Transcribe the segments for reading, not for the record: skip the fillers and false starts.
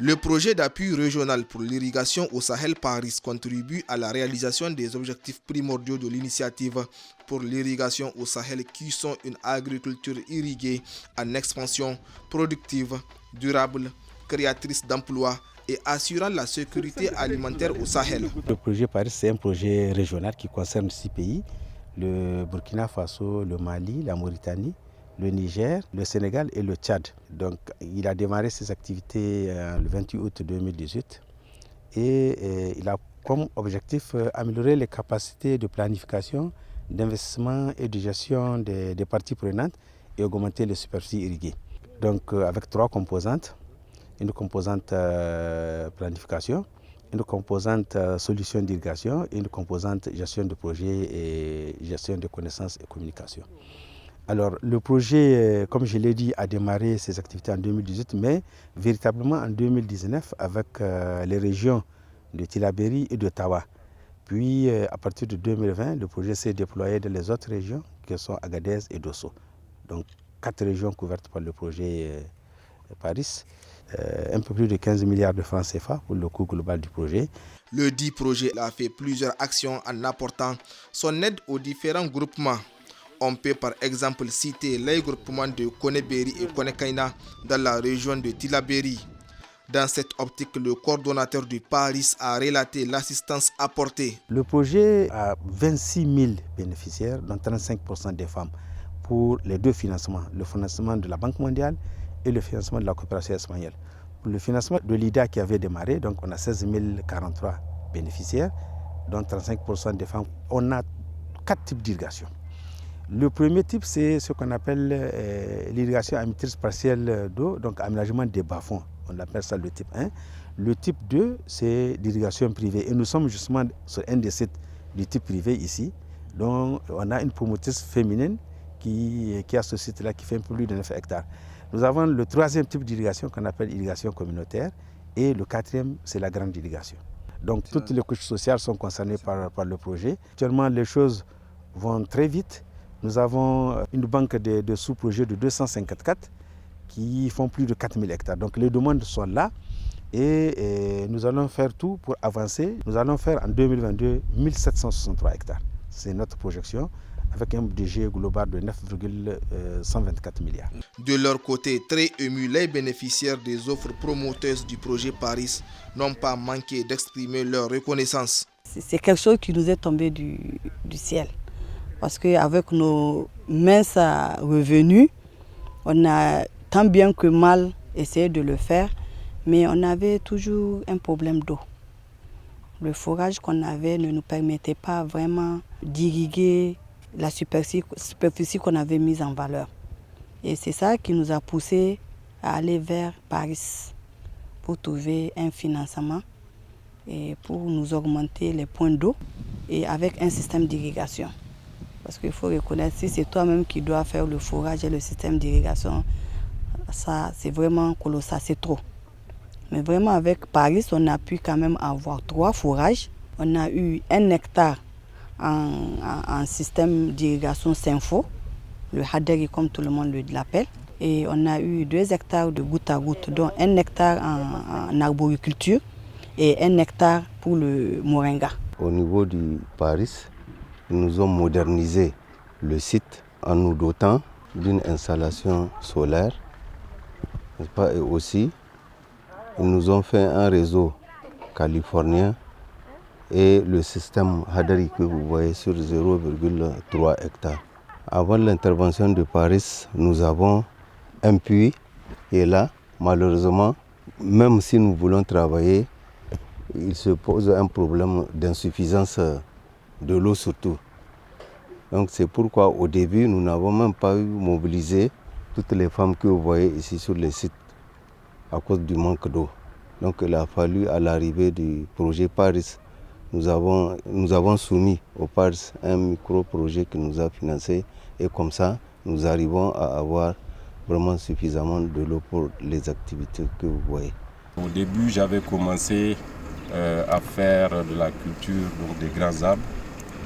Le projet d'appui régional pour l'irrigation au Sahel Paris contribue à la réalisation des objectifs primordiaux de l'initiative pour l'irrigation au Sahel qui sont une agriculture irriguée en expansion, productive, durable, créatrice d'emplois et assurant la sécurité alimentaire au Sahel. Le projet Paris, c'est un projet régional qui concerne 6 pays, le Burkina Faso, le Mali, la Mauritanie, le Niger, le Sénégal et le Tchad. Donc, il a démarré ses activités le 28 août 2018 et il a comme objectif améliorer les capacités de planification, d'investissement et de gestion des parties prenantes et augmenter les superficies irriguées. Donc, avec 3 composantes, une composante planification, une composante solution d'irrigation et une composante gestion de projet et gestion de connaissances et communication. Alors le projet, comme je l'ai dit, a démarré ses activités en 2018, mais véritablement en 2019 avec les régions de Tillabéri et de Tawa. Puis à partir de 2020, le projet s'est déployé dans les autres régions qui sont Agadez et Dosso. Donc 4 régions couvertes par le projet Paris. Un peu plus de 15 milliards de francs CFA pour le coût global du projet. Le dit projet a fait plusieurs actions en apportant son aide aux différents groupements. On peut par exemple citer les groupements de Koneberi et Konekaina dans la région de Tillabéri. Dans cette optique, le coordonnateur du Paris a relaté l'assistance apportée. Le projet a 26 000 bénéficiaires, dont 35% des femmes, pour les 2 financements, le financement de la Banque mondiale et le financement de la coopération espagnole. Pour le financement de l'IDA qui avait démarré, donc on a 16 043 bénéficiaires, dont 35% des femmes. On a 4 types d'irrigation. Le premier type, c'est ce qu'on appelle l'irrigation à maîtrise partielle d'eau, donc aménagement des bas-fonds. On appelle ça le type 1. Le type 2, c'est l'irrigation privée. Et nous sommes justement sur un des sites du type privé ici. Donc on a une promotrice féminine qui a ce site-là qui fait un peu plus de 9 hectares. Nous avons le 3e type d'irrigation qu'on appelle irrigation communautaire. Et le 4e, c'est la grande irrigation. Donc toutes les couches sociales sont concernées par le projet. Actuellement, les choses vont très vite. Nous avons une banque de sous-projets de 254 qui font plus de 4000 hectares. Donc les demandes sont là et nous allons faire tout pour avancer. Nous allons faire en 2022 1763 hectares. C'est notre projection avec un budget global de 9,124 milliards. De leur côté, très émus, les bénéficiaires des offres promoteuses du projet Paris n'ont pas manqué d'exprimer leur reconnaissance. C'est quelque chose qui nous est tombé du ciel. Parce qu'avec nos minces revenus, on a tant bien que mal essayé de le faire, mais on avait toujours un problème d'eau. Le forage qu'on avait ne nous permettait pas vraiment d'irriguer la superficie qu'on avait mise en valeur. Et c'est ça qui nous a poussé à aller vers Paris pour trouver un financement et pour nous augmenter les points d'eau et avec un système d'irrigation. Parce qu'il faut reconnaître, si c'est toi-même qui dois faire le forage et le système d'irrigation, ça c'est vraiment colossal, c'est trop. Mais vraiment avec Paris, on a pu quand même avoir 3 forages. On a eu 1 hectare en système d'irrigation Synfo, le Haderi comme tout le monde l'appelle. Et on a eu 2 hectares de goutte à goutte, dont 1 hectare en arboriculture et 1 hectare pour le moringa. Au niveau du Paris, ils nous ont modernisé le site en nous dotant d'une installation solaire. Et aussi, ils nous ont fait un réseau californien et le système Hadari que vous voyez sur 0,3 hectares. Avant l'intervention de Paris, nous avons un puits qui est là. Malheureusement, même si nous voulons travailler, il se pose un problème d'insuffisance de l'eau surtout. Donc c'est pourquoi au début, nous n'avons même pas mobilisé toutes les femmes que vous voyez ici sur le site à cause du manque d'eau. Donc il a fallu à l'arrivée du projet Paris, nous avons soumis au Paris un micro-projet qui nous a financé et comme ça, nous arrivons à avoir vraiment suffisamment de l'eau pour les activités que vous voyez. Au début, j'avais commencé à faire de la culture donc des grands arbres,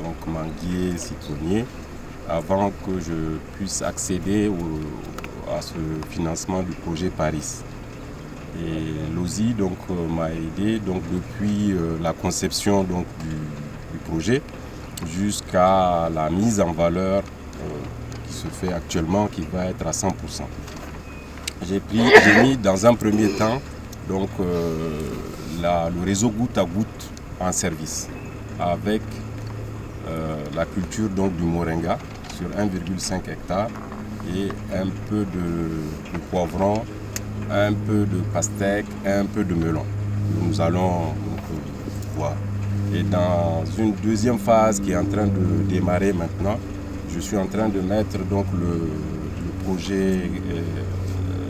donc manguiers, citronniers, avant que je puisse accéder à ce financement du projet Paris. Et l'OSI m'a aidé depuis la conception du projet jusqu'à la mise en valeur qui se fait actuellement, qui va être à 100%. J'ai mis dans un premier temps le réseau goutte à goutte en service avec la culture du moringa sur 1,5 hectare et un peu de poivron, un peu de pastèque, un peu de melon. Nous allons voir. Et dans une deuxième phase qui est en train de démarrer maintenant, je suis en train de mettre le projet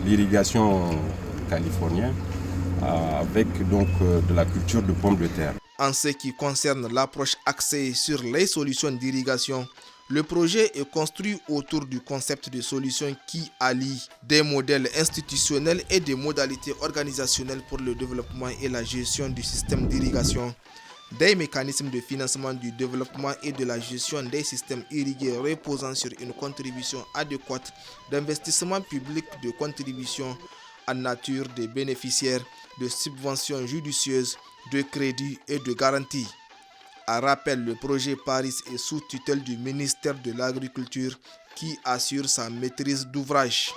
l'irrigation californienne avec de la culture de pommes de terre. En ce qui concerne l'approche axée sur les solutions d'irrigation, le projet est construit autour du concept de solutions qui allie des modèles institutionnels et des modalités organisationnelles pour le développement et la gestion du système d'irrigation. Des mécanismes de financement du développement et de la gestion des systèmes irrigués reposant sur une contribution adéquate d'investissement public, de contribution en nature des bénéficiaires, de subventions judicieuses, de crédits et de garanties. À rappel, le projet Paris est sous tutelle du ministère de l'Agriculture qui assure sa maîtrise d'ouvrage.